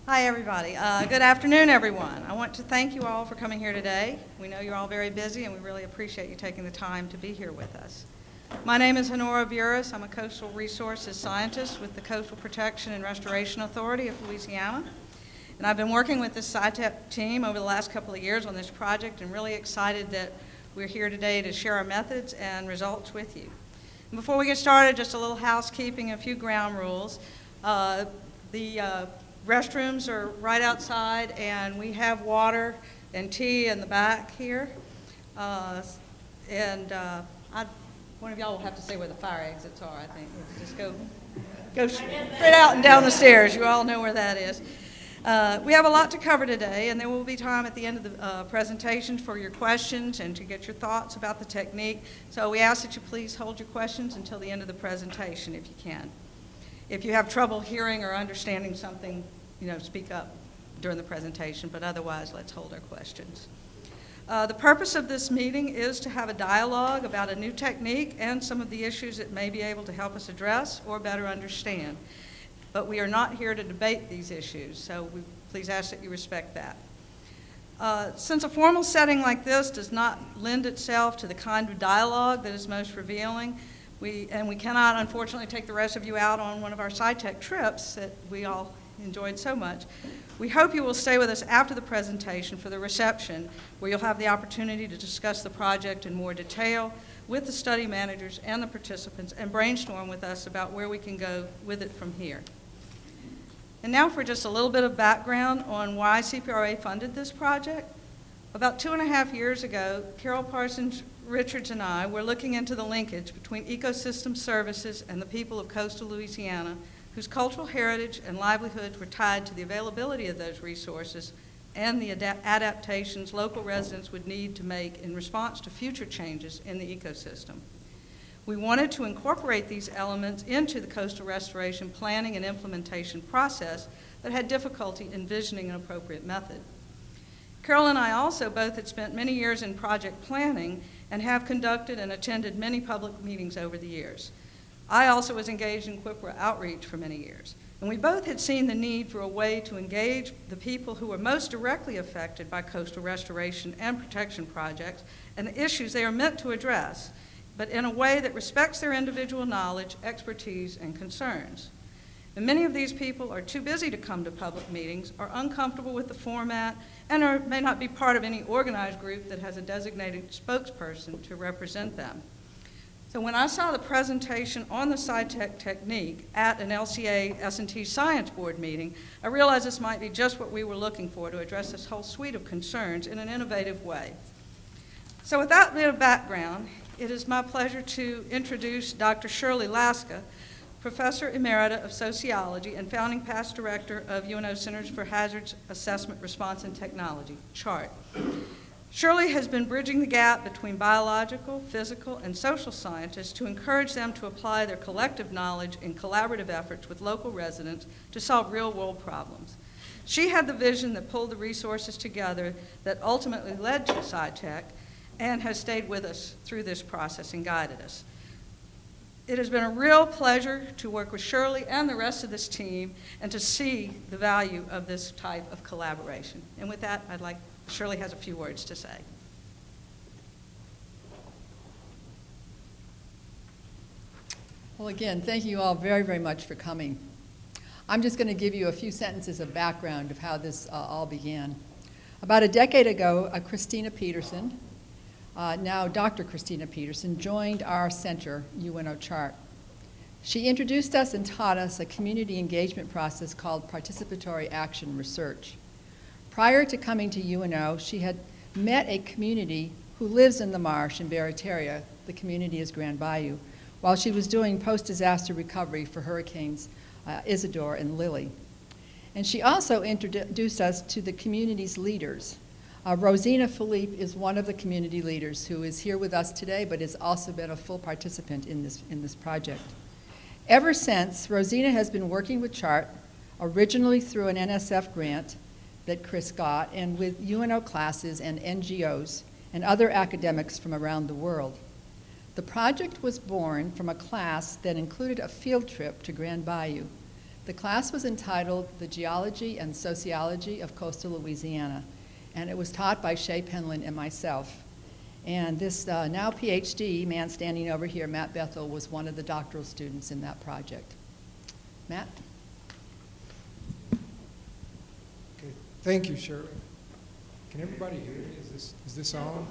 Hi, everybody. Good afternoon, everyone. I want to thank you all for coming here today. We know you're all very busy, and we really appreciate you taking the time to be here with us. My name is Honora Burris. I'm a coastal resources scientist with the Coastal Protection and Restoration Authority of Louisiana. And I've been working with the Sci-TEK team over the last couple of years on this project and really excited that we're here today to share our methods and results with you. And before we get started, just a little housekeeping, a few ground rules. The restrooms are right outside, and we have water and tea in the back here. One of y'all will have to say where the fire exits are, I think. Just go straight out and down the stairs. You all know where that is. We have a lot to cover today, and there will be time at the end of the presentation for your questions and to get your thoughts about the technique. So we ask that you please hold your questions until the end of the presentation if you can. If you have trouble hearing or understanding something, speak up during the presentation, but otherwise, let's hold our questions. The purpose of this meeting is to have a dialogue about a new technique and some of the issues it may be able to help us address or better understand. But we are not here to debate these issues, so please ask that you respect that. Since a formal setting like this does not lend itself to the kind of dialogue that is most revealing, we cannot, unfortunately, take the rest of you out on one of our Sci-TEK trips that we all enjoyed so much. We hope you will stay with us after the presentation for the reception, where you'll have the opportunity to discuss the project in more detail with the study managers and the participants and brainstorm with us about where we can go with it from here. And now for just a little bit of background on why CPRA funded this project. About 2.5 years ago, Carol Parsons Richards and I were looking into the linkage between ecosystem services and the people of coastal Louisiana, whose cultural heritage and livelihoods were tied to the availability of those resources and the adaptations local residents would need to make in response to future changes in the ecosystem. We wanted to incorporate these elements into the coastal restoration planning and implementation process, but had difficulty envisioning an appropriate method. Carol and I also both had spent many years in project planning and have conducted and attended many public meetings over the years. I also was engaged in QIPRA outreach for many years, and we both had seen the need for a way to engage the people who were most directly affected by coastal restoration and protection projects and the issues they are meant to address, but in a way that respects their individual knowledge, expertise, and concerns. And many of these people are too busy to come to public meetings, are uncomfortable with the format, and may not be part of any organized group that has a designated spokesperson to represent them. So when I saw the presentation on the Sci-TEK technique at an LCA S&T Science Board meeting, I realized this might be just what we were looking for to address this whole suite of concerns in an innovative way. So with that bit of background, it is my pleasure to introduce Dr. Shirley Laska, Professor Emerita of Sociology and founding past director of UNO Centers for Hazards Assessment, Response, and Technology, CHART. Shirley has been bridging the gap between biological, physical, and social scientists to encourage them to apply their collective knowledge in collaborative efforts with local residents to solve real-world problems. She had the vision that pulled the resources together that ultimately led to Sci-TEK and has stayed with us through this process and guided us. It has been a real pleasure to work with Shirley and the rest of this team and to see the value of this type of collaboration. And with that, Shirley has a few words to say. Well, again, thank you all very, very much for coming. I'm just going to give you a few sentences of background of how this all began. About a decade ago, Christina Peterson, now Dr. Christina Peterson, joined our center, UNO CHART. She introduced us and taught us a community engagement process called participatory action research. Prior to coming to UNO, she had met a community who lives in the marsh in Barataria. The community is Grand Bayou, while she was doing post-disaster recovery for hurricanes Isidore and Lily. And she also introduced us to the community's leaders. Rosina Philippe is one of the community leaders who is here with us today, but has also been a full participant in this project. Ever since, Rosina has been working with CHART, originally through an NSF grant that Chris got, and with UNO classes and NGOs and other academics from around the world. The project was born from a class that included a field trip to Grand Bayou. The The class was entitled The Geology and Sociology of Coastal Louisiana, and it was taught by Shay Penland and myself. And this now PhD man standing over here, Matt Bethel, was one of the doctoral students in that project. Matt? Okay, thank you, Shirley. Can everybody hear me? Is this on?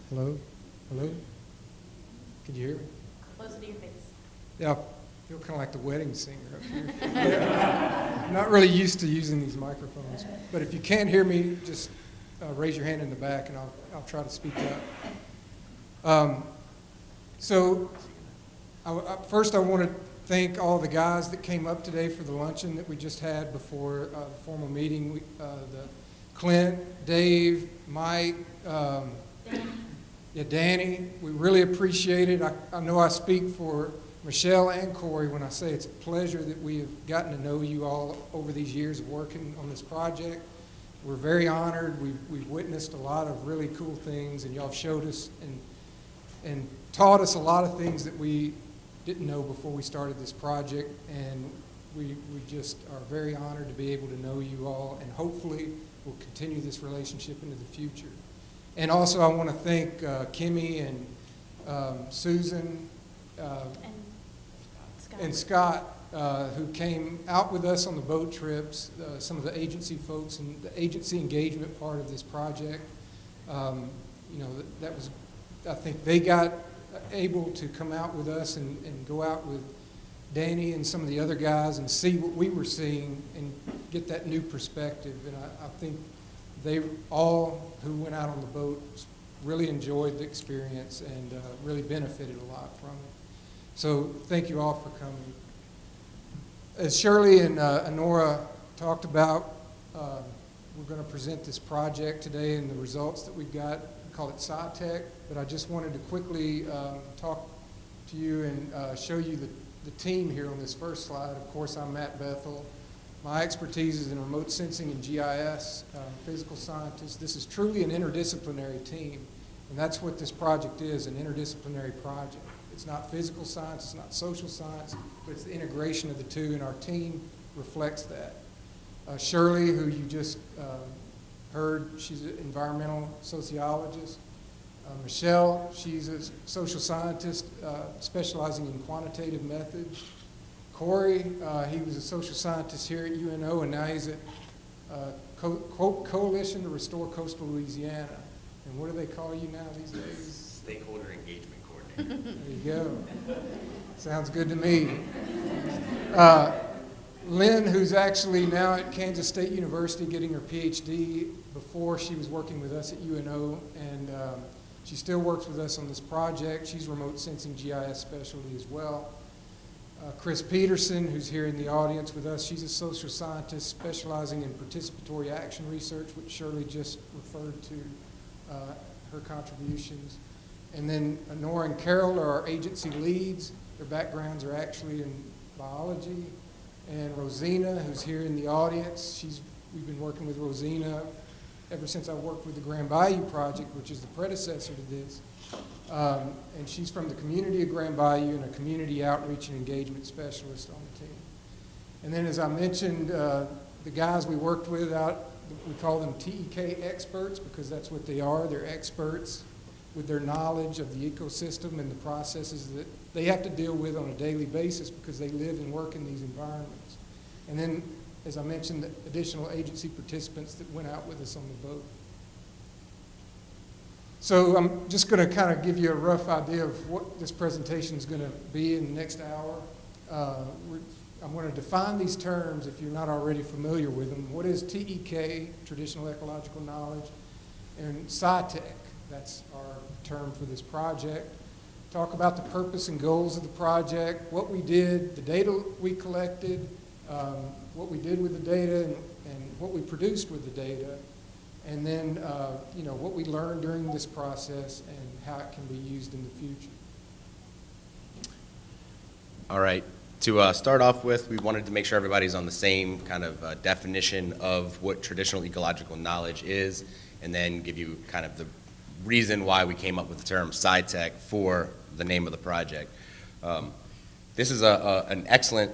Hello? Hello? Can you hear me? Closer to your face. Yeah, I feel kind of like the wedding singer up here. I'm not really used to using these microphones, but if you can't hear me, just raise your hand in the back and I'll try to speak up. First I want to thank all the guys that came up today for the luncheon that we just had before the formal meeting. Clint, Dave, Mike, Danny, we really appreciate it. I know I speak for Michelle and Corey when I say it's a pleasure that we have gotten to know you all over these years of working on this project. We're very honored. We've witnessed a lot of really cool things, and y'all showed us and taught us a lot of things that we didn't know before we started this project, and we just are very honored to be able to know you all, and hopefully we'll continue this relationship into the future. And also I want to thank Kimmy and Susan and Scott, who came out with us on the boat trips, some of the agency folks and the agency engagement part of this project. That was, I think they got able to come out with us and go out with Danny and some of the other guys and see what we were seeing and get that new perspective. And I think they all who went out on the boat really enjoyed the experience and really benefited a lot from it. So thank you all for coming. As Shirley and Honora talked about, we're going to present this project today and the results that we've got. We call it Sci-TEK, but I just wanted to quickly talk to you and show you the team here on this first slide. Of course, I'm Matt Bethel. My expertise is in remote sensing and GIS, physical scientist. This is truly an interdisciplinary team, and that's what this project is, an interdisciplinary project. It's not physical science, it's not social science, but it's the integration of the two, and our team reflects that. Shirley, who you just heard, she's an environmental sociologist. Michelle, she's a social scientist specializing in quantitative methods. Corey, he was a social scientist here at UNO, and now he's at Coalition to Restore Coastal Louisiana. And what do they call you now these days? Stakeholder Engagement Coordinator. There you go. Sounds good to me. Lynn, who's actually now at Kansas State University getting her PhD. Before, she was working with us at UNO, and she still works with us on this project. She's remote sensing GIS specialty as well. Chris Peterson, who's here in the audience with us, she's a social scientist specializing in participatory action research, which Shirley just referred to her contributions. And then Nora and Carol are our agency leads. Their backgrounds are actually in biology. And Rosina, who's here in the audience, we've been working with Rosina ever since I worked with the Grand Bayou Project, which is the predecessor to this. And she's from the community of Grand Bayou and a community outreach and engagement specialist on the team. And then, as I mentioned, the guys we worked with we call them TEK experts because that's what they are. They're experts with their knowledge of the ecosystem and the processes that they have to deal with on a daily basis because they live and work in these environments. And then, as I mentioned, the additional agency participants that went out with us on the boat. So I'm just going to kind of give you a rough idea of what this presentation is going to be in the next hour. I'm going to define these terms if you're not already familiar with them. What is TEK, traditional ecological knowledge, and Sci-TEK, that's our term for this project. Talk about the purpose and goals of the project, what we did, the data we collected, what we did with the data, and what we produced with the data, and then what we learned during this process and how it can be used in the future. All right. To start off with, we wanted to make sure everybody's on the same kind of definition of what traditional ecological knowledge is, and then give you kind of the reason why we came up with the term Sci-TEK for the name of the project. This is an excellent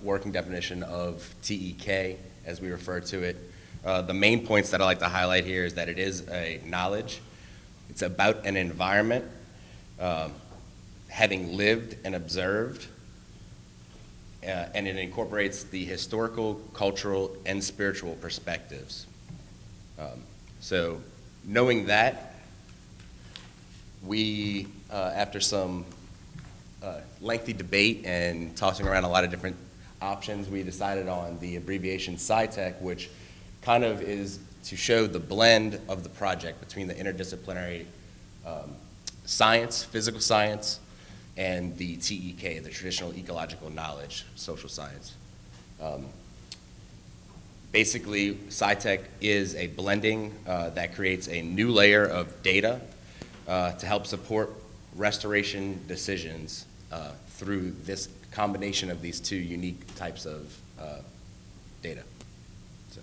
working definition of TEK, as we refer to it. The main points that I like to highlight here is that it is a knowledge. It's about an environment, having lived and observed, and it incorporates the historical, cultural, and spiritual perspectives. So knowing that, we, after some lengthy debate and tossing around a lot of different options, we decided on the abbreviation Sci-TEK, which kind of is to show the blend of the project between the interdisciplinary science, physical science, and the TEK, the traditional ecological knowledge, social science. Basically, Sci-TEK is a blending that creates a new layer of data to help support restoration decisions through this combination of these two unique types of data. So.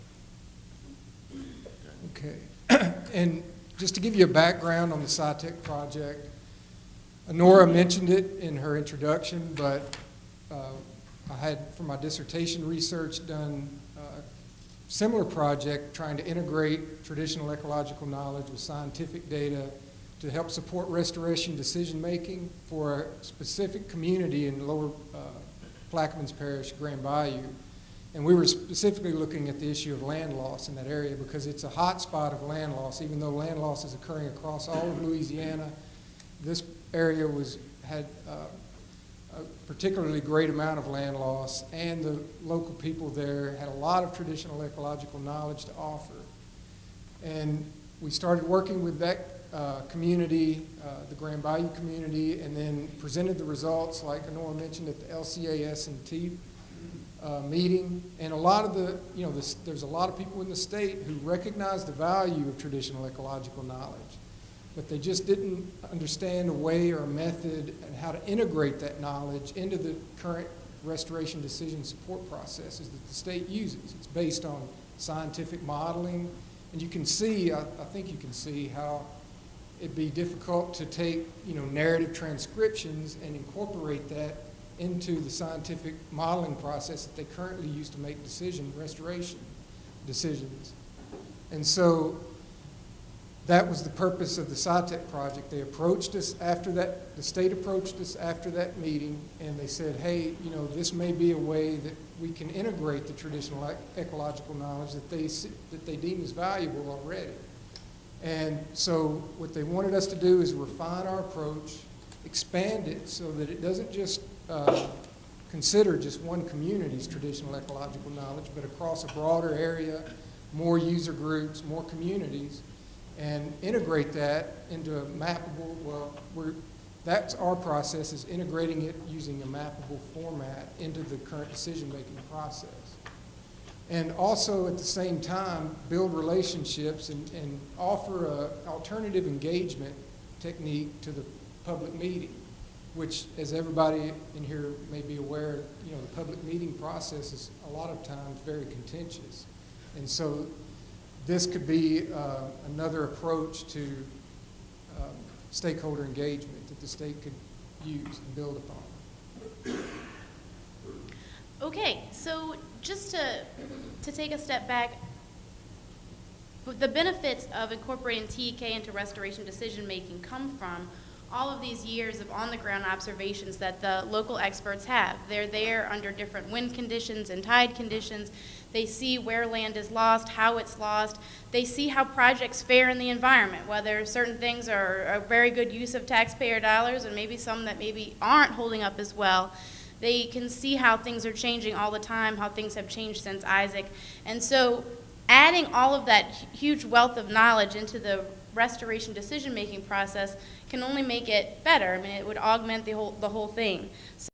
Okay. And just to give you a background on the Sci-TEK project, Nora mentioned it in her introduction, but I had, for my dissertation research, done a similar project trying to integrate traditional ecological knowledge with scientific data to help support restoration decision-making for a specific community in Lower Plaquemines Parish, Grand Bayou. And we were specifically looking at the issue of land loss in that area because it's a hot spot of land loss. Even though land loss is occurring across all of Louisiana, this area had a particularly great amount of land loss, and the local people there had a lot of traditional ecological knowledge to offer. And we started working with that community, the Grand Bayou community, and then presented the results, like Honora mentioned, at the LCAS&T meeting. And a lot of there's a lot of people in the state who recognize the value of traditional ecological knowledge, but they just didn't understand a way or a method and how to integrate that knowledge into the current restoration decision support processes that the state uses. It's based on scientific modeling, and you can see, I think you can see how it'd be difficult to take, narrative transcriptions and incorporate that into the scientific modeling process that they currently use to make restoration decisions. And so that was the purpose of the Sci-TEK project. They approached us after that, the state approached us after that meeting, and they said, hey, this may be a way that we can integrate the traditional ecological knowledge that they deem as valuable already. And so what they wanted us to do is refine our approach, expand it so that it doesn't just consider just one community's traditional ecological knowledge, but across a broader area, more user groups, more communities, and integrate that into a mappable, that's our process, is integrating it using a mappable format into the current decision-making process. And also at the same time, build relationships and offer an alternative engagement technique to the public meeting, which, as everybody in here may be aware, the public meeting process is a lot of times very contentious. And so this could be another approach to stakeholder engagement that the state could use and build upon. Okay, so just to take a step back, the benefits of incorporating TEK into restoration decision-making come from all of these years of on-the-ground observations that the local experts have. They're there under different wind conditions and tide conditions. They see where land is lost, how it's lost. They see how projects fare in the environment, whether certain things are a very good use of taxpayer dollars and maybe some that maybe aren't holding up as well. They can see how things are changing all the time, how things have changed since Isaac. And so adding all of that huge wealth of knowledge into the restoration decision-making process can only make it better. I mean, it would augment the whole thing. So